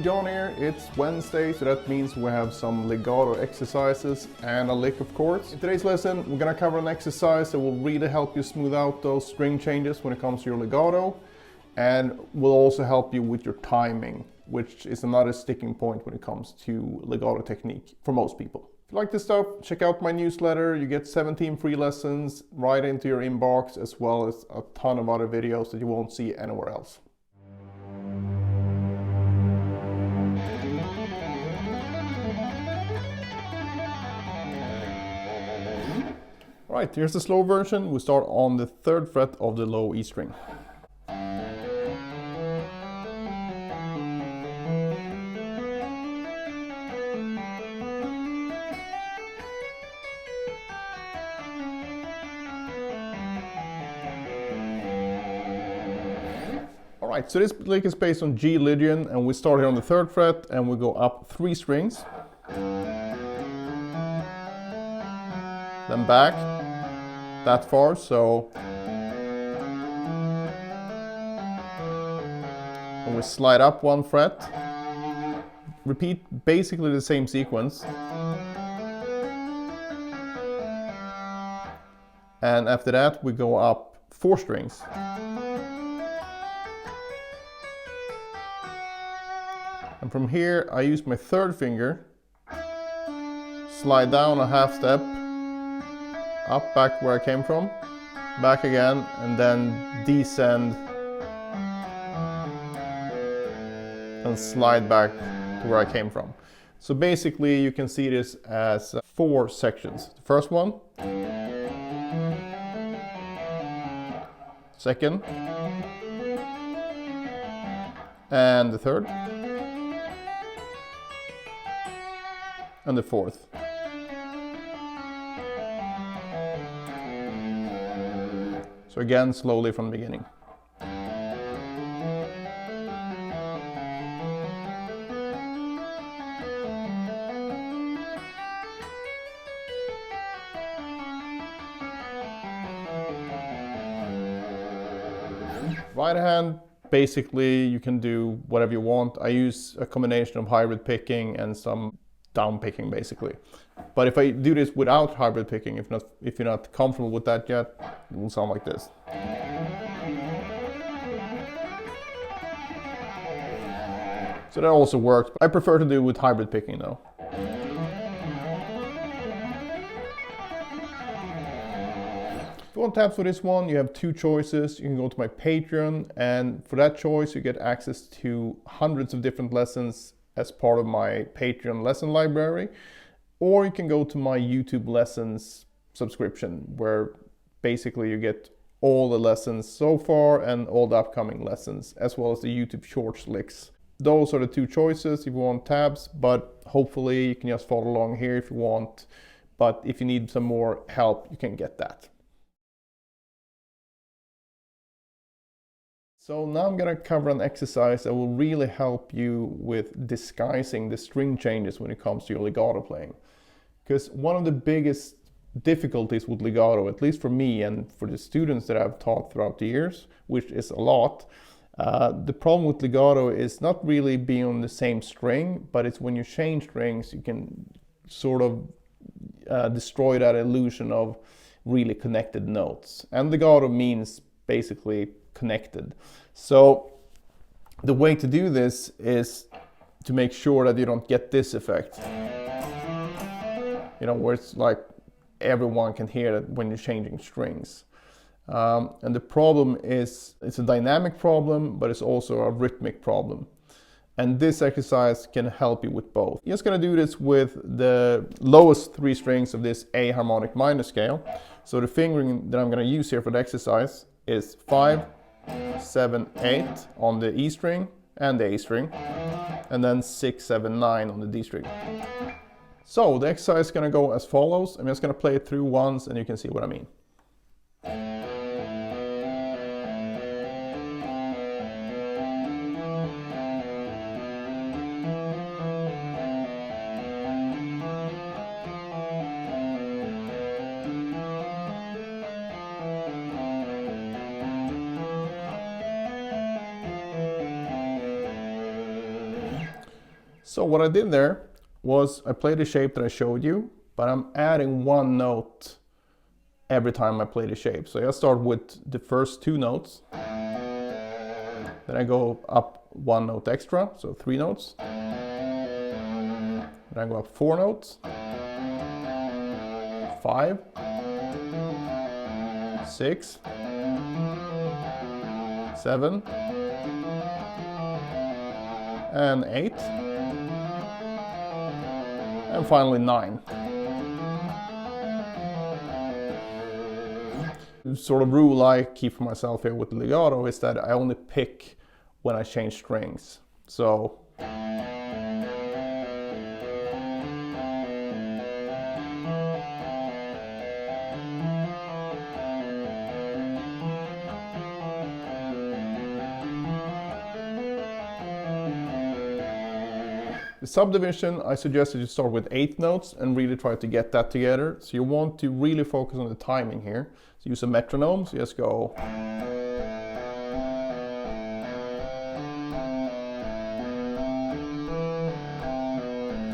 John here. It's Wednesday, so that means we have some legato exercises and a lick of chords. In today's lesson, we're gonna cover an exercise that will really help you smooth out those string changes when it comes to your legato, and will also help you with your timing, which is another sticking point when it comes to legato technique for most people. If you like this stuff, check out my newsletter. You get 17 free lessons right into your inbox, as well as a ton of other videos that you won't see anywhere else. Right, here's the slow version. We start on the 3rd fret of the low E string. Alright, so this lick is based on G Lydian, and we start here on the 3rd fret and we go up 3 strings. Then back that far, so and we slide up 1 fret, repeat basically the same sequence, and after that we go up 4 strings. And from here I use my 3rd finger, slide down a half step, up back where I came from, back again, and then descend and slide back to where I came from. So basically you can see this as 4 sections. The first one, second, and the 3rd, and the 4th. So again, slowly from the beginning. Right hand, basically you can do whatever you want. I use a combination of hybrid picking and some down picking basically. But if I do this without hybrid picking, if you're not comfortable with that yet, it will sound like this. So that also works. I prefer to do it with hybrid picking though. If you want tabs for this one, you have 2 choices. You can go to my Patreon, and for that choice you get access to hundreds of different lessons as part of my Patreon lesson library. Or you can go to my YouTube lessons subscription, where basically you get all the lessons so far and all the upcoming lessons, as well as the YouTube Shorts licks. Those are the 2 choices if you want tabs, but hopefully you can just follow along here if you want. But if you need some more help, you can get that. So now I'm going to cover an exercise that will really help you with disguising the string changes when it comes to your legato playing. Because one of the biggest difficulties with legato, at least for me and for the students that I've taught throughout the years, which is a lot, the problem with legato is not really being on the same string, but it's when you change strings, you can sort of destroy that illusion of really connected notes. And legato means basically connected. So the way to do this is to make sure that you don't get this effect. You know, where it's like everyone can hear it when you're changing strings. And the problem is, it's a dynamic problem, but it's also a rhythmic problem. And this exercise can help you with both. You're just gonna do this with the lowest 3 strings of this A harmonic minor scale. So the fingering that I'm gonna use here for the exercise is 5, 7, 8 on the E string and the A string, and then 6, 7, 9 on the D string. So the exercise is going to go as follows. I'm just going to play it through once and you can see what I mean. So what I did there was I played the shape that I showed you, but I'm adding one note every time I play the shape. So I start with the first 2 notes, then I go up 1 note extra, so 3 notes, then I go up 4 notes, 5, 6, 7, and 8, and finally 9. The sort of rule I keep for myself here with the legato is that I only pick when I change strings. So the subdivision, I suggest that you start with 8 notes and really try to get that together. So you want to really focus on the timing here. So use a metronome, so just go.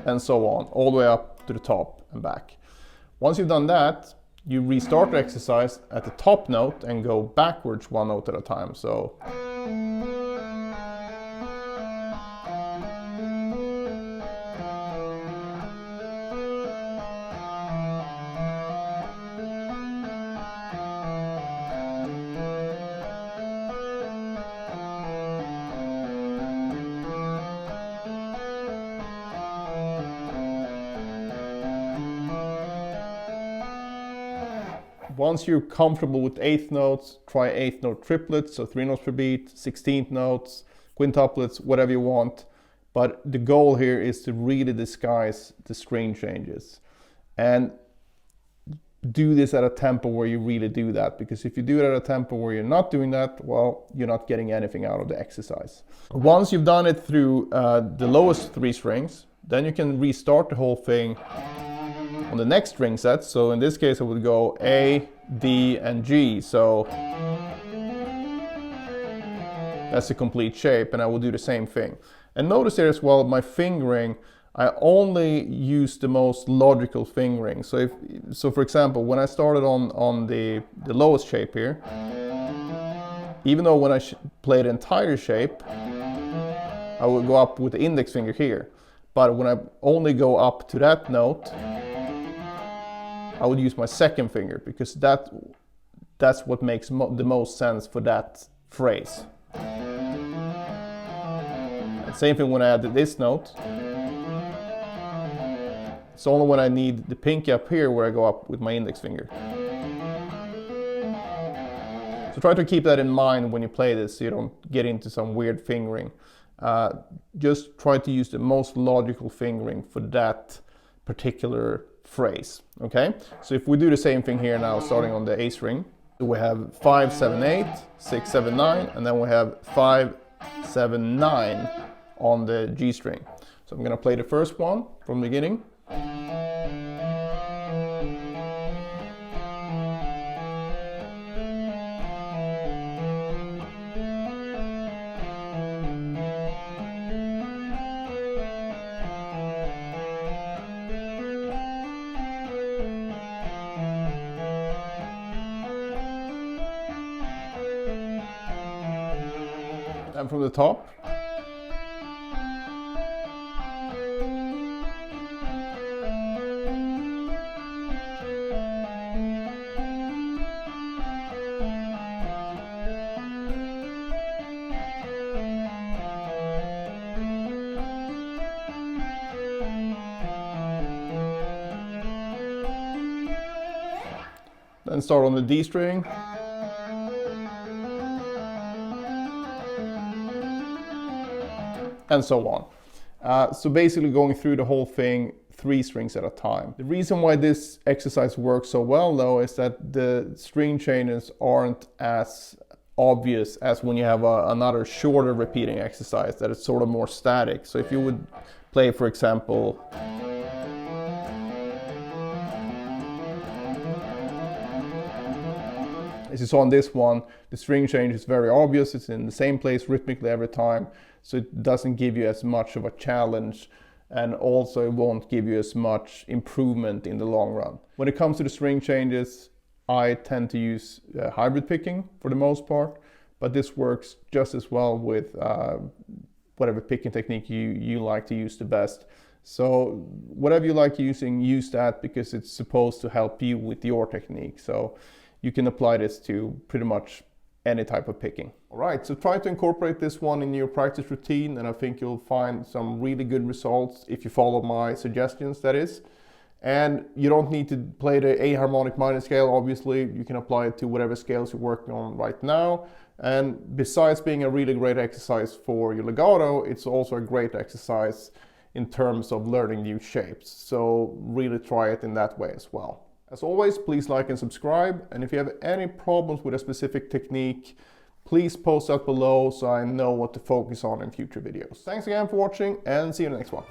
And so on, all the way up to the top and back. Once you've done that, you restart the exercise at the top note and go backwards 1 note at a time. So once you're comfortable with 8th notes, try 8th note triplets, so 3 notes per beat, 16th notes, quintuplets, whatever you want. But the goal here is to really disguise the string changes. And do this at a tempo where you really do that, because if you do it at a tempo where you're not doing that, well, you're not getting anything out of the exercise. Once you've done it through the lowest 3 strings, then you can restart the whole thing on the next string set. So in this case I would go A, D, and G. So that's a complete shape, and I will do the same thing. And notice here as well, my fingering, I only use the most logical fingering. So for example, when I started on the lowest shape here, even though when I play the entire shape, I would go up with the index finger here. But when I only go up to that note, I would use my second finger, because that's what makes the most sense for that phrase. And same thing when I add this note. It's only when I need the pinky up here where I go up with my index finger. So try to keep that in mind when you play this, so you don't get into some weird fingering. Just try to use the most logical fingering for that particular phrase. Okay, so if we do the same thing here now, starting on the A string, we have 5, 7, 8, 6, 7, 9, and then we have 5, 7, 9 on the G string. So I'm going to play the first one from the beginning. And from the top. Then start on the D string. And so on. So basically going through the whole thing 3 strings at a time. The reason why this exercise works so well though is that the string changes aren't as obvious as when you have another shorter repeating exercise that is sort of more static. So if you would play, for example, As you saw on this one, the string change is very obvious. It's in the same place rhythmically every time, so it doesn't give you as much of a challenge, and also it won't give you as much improvement in the long run. When it comes to the string changes, I tend to use hybrid picking for the most part, but this works just as well with whatever picking technique you like to use the best. So whatever you like using, use that, because it's supposed to help you with your technique. So you can apply this to pretty much any type of picking. All right, so try to incorporate this one in your practice routine, and I think you'll find some really good results if you follow my suggestions, that is. And you don't need to play the A harmonic minor scale, obviously. You can apply it to whatever scales you're working on right now. And besides being a really great exercise for your legato, it's also a great exercise in terms of learning new shapes. So really try it in that way as well. As always, please like and subscribe. And if you have any problems with a specific technique, please post that below so I know what to focus on in future videos. Thanks again for watching, and see you in the next one.